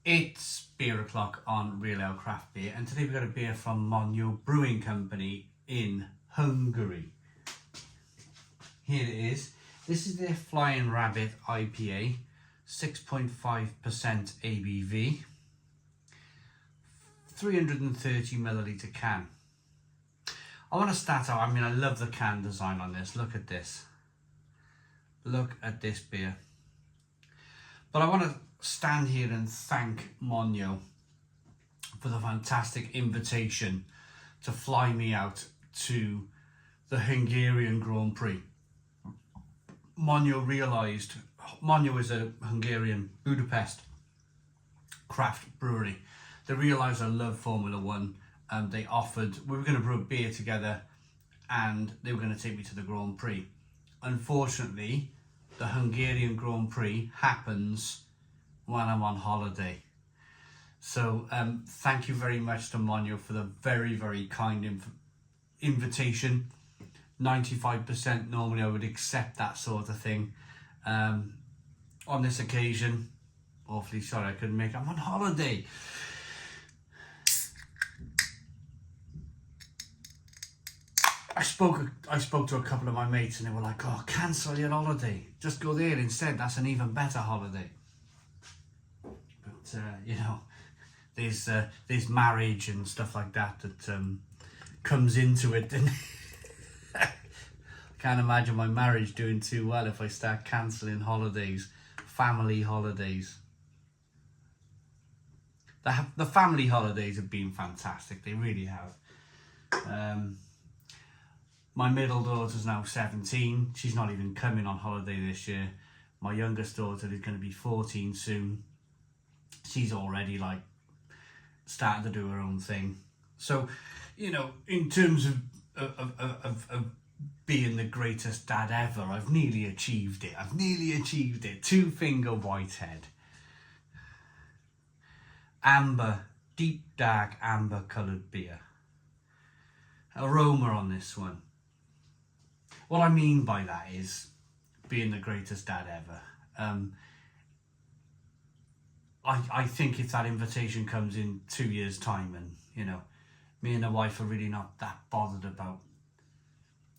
It's beer o'clock on Real Ale Craft Beer, and today we've got a beer from Monyo Brewing Company in Hungary. Here it is. This is their Flying Rabbit IPA, 6.5% ABV, 330ml can. I want to start out, I love the can design on this. Look at this. Look at this beer. But I want to stand here and thank Monyo for the fantastic invitation to fly me out to the Hungarian Grand Prix. Monyo is a Hungarian Budapest craft brewery. They realised I love Formula One, and we were going to brew a beer together and they were going to take me to the Grand Prix. Unfortunately, the Hungarian Grand Prix happens when I'm on holiday. So thank you very much to Monyo for the very, very kind invitation. 95% normally I would accept that sort of thing. On this occasion, awfully sorry I couldn't make it. I'm on holiday. I spoke to a couple of my mates and they were like, oh, cancel your holiday. Just go there instead. That's an even better holiday. But, there's marriage and stuff like that comes into it. And I can't imagine my marriage doing too well if I start cancelling holidays, family holidays. The family holidays have been fantastic. They really have. My middle daughter's now 17. She's not even coming on holiday this year. My youngest daughter is going to be 14 soon. She's already starting to do her own thing. So, in terms of being the greatest dad ever, I've nearly achieved it. 2-finger Whitehead. Amber, deep dark amber coloured beer. Aroma on this one. What I mean by that is being the greatest dad ever. I think if that invitation comes in 2 years' time and, me and the wife are really not that bothered about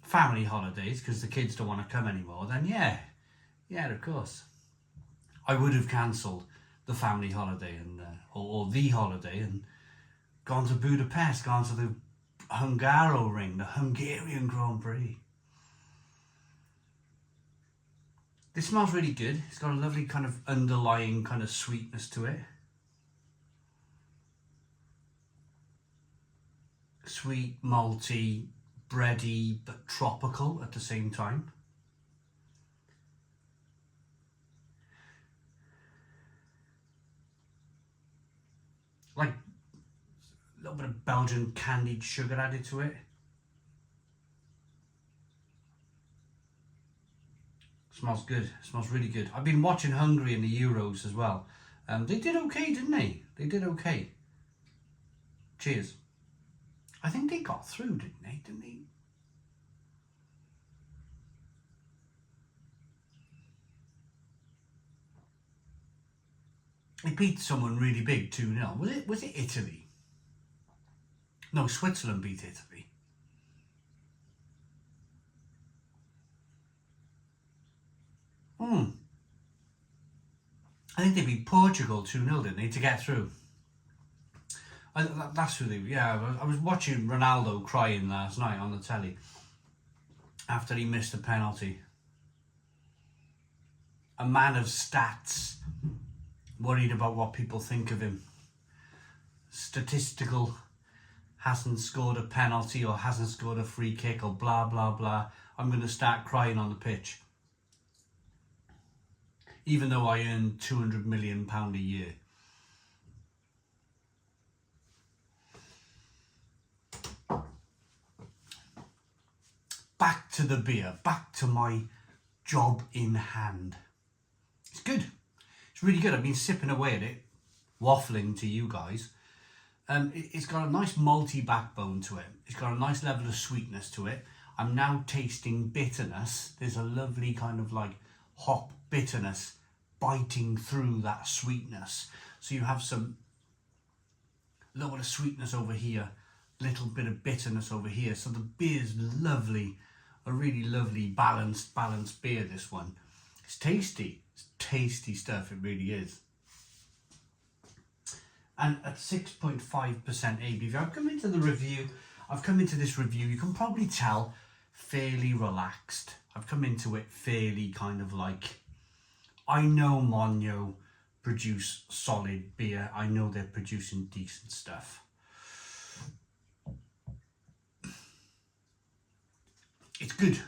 family holidays because the kids don't want to come anymore, then yeah, of course. I would have cancelled the family holiday and or the holiday and gone to Budapest, gone to the Hungaroring, the Hungarian Grand Prix. This smells really good. It's got a lovely kind of underlying kind of sweetness to it. Sweet, malty, bready, but tropical at the same time. Like a little bit of Belgian candied sugar added to it. Smells good. Smells really good. I've been watching Hungary in the Euros as well. They did okay, didn't they? They did okay. Cheers. I think they got through, didn't they? They beat someone really big 2-0. Was it Italy? No, Switzerland beat Italy. I think they beat Portugal 2-0, didn't they, to get through? That's who they... Yeah, I was watching Ronaldo crying last night on the telly after he missed a penalty. A man of stats, worried about what people think of him. Statistical, hasn't scored a penalty or hasn't scored a free kick or blah, blah, blah. I'm going to start crying on the pitch. Even though I earn £200 million a year. Back to the beer, back to my job in hand. It's good. It's really good. I've been sipping away at it, waffling to you guys. It's got a nice malty backbone to it. It's got a nice level of sweetness to it. I'm now tasting bitterness. There's a lovely kind of hop bitterness biting through that sweetness. So you have some little bit of sweetness over here, little bit of bitterness over here. So the beer is lovely, a really lovely balanced beer, this one. It's tasty stuff, it really is. And at 6.5% ABV, I've come into this review, you can probably tell, fairly relaxed. I've come into it fairly kind of like, I know Monyo produce solid beer. I know they're producing decent stuff. It's good.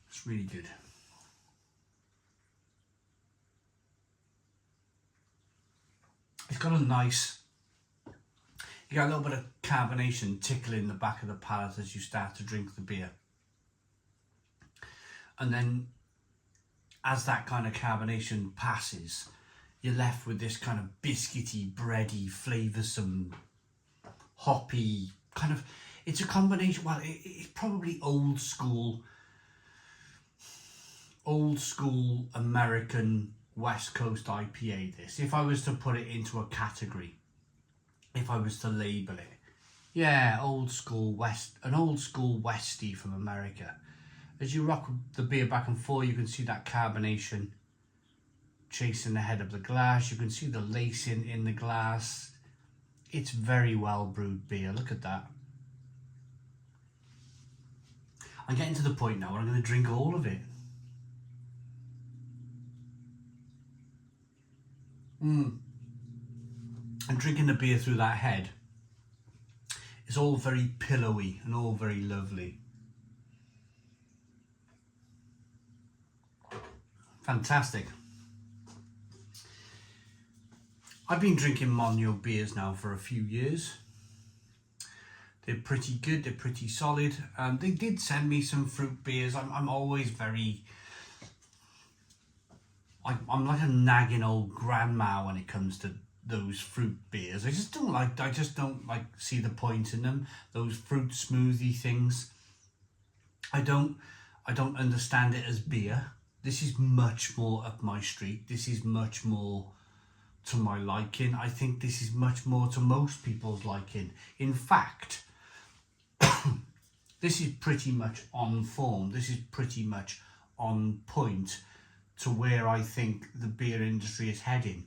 It's really good. It's got a nice, you got a little bit of carbonation tickling the back of the palate as you start to drink the beer. And then as that kind of carbonation passes, you're left with this kind of biscuity, bready, flavoursome, hoppy kind of, it's a combination, well, it's probably old school American West Coast IPA, this. If I was to put it into a category, if I was to label it, yeah, an old school Westie from America. As you rock the beer back and forth, you can see that carbonation chasing the head of the glass. You can see the lacing in the glass. It's very well brewed beer. Look at that. I'm getting to the point now where I'm going to drink all of it. I'm drinking the beer through that head. It's all very pillowy and all very lovely. Fantastic. I've been drinking Monyo beers now for a few years. They're pretty good, they're pretty solid. They did send me some fruit beers. I'm always very, I'm like a nagging old grandma when it comes to those fruit beers. I just don't like see the point in them. Those fruit smoothie things. I don't understand it as beer. This is much more up my street. This is much more to my liking. I think this is much more to most people's liking. In fact, this is pretty much on form. This is pretty much on point to where I think the beer industry is heading.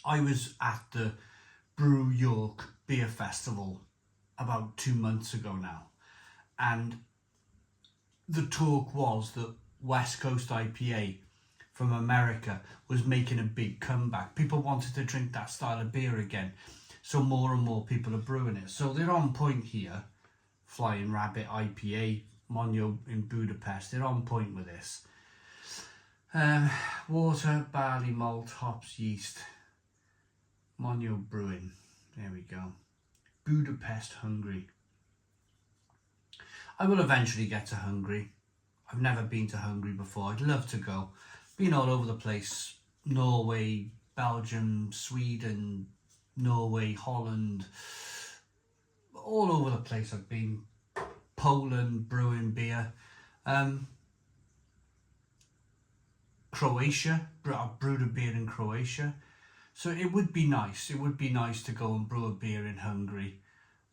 I was at the Brew York Beer Festival about 2 months ago now, and the talk was that West Coast IPA from America was making a big comeback. People wanted to drink that style of beer again, so more and more people are brewing it. So they're on point here. Flying Rabbit IPA, Monyo in Budapest, they're on point with this. Water, barley malt, hops, yeast. Monyo Brewing, there we go. Budapest, Hungary. I will eventually get to Hungary. I've never been to Hungary before. I'd love to go. Been all over the place. Norway, Belgium, Sweden, Norway, Holland. All over the place I've been. Poland, brewing beer. Croatia, I've brewed a beer in Croatia. So it would be nice. It would be nice to go and brew a beer in Hungary,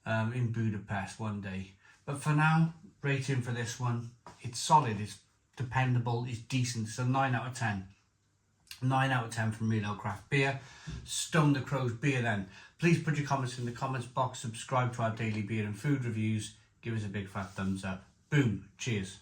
in Budapest one day. But for now, rating for this one, it's solid, it's dependable, it's decent. It's a 9 out of 10. 9 out of 10 from Real Ale Craft Beer. Stone the Crows Beer then. Please put your comments in the comments box, subscribe to our daily beer and food reviews, give us a big fat thumbs up. Boom, cheers.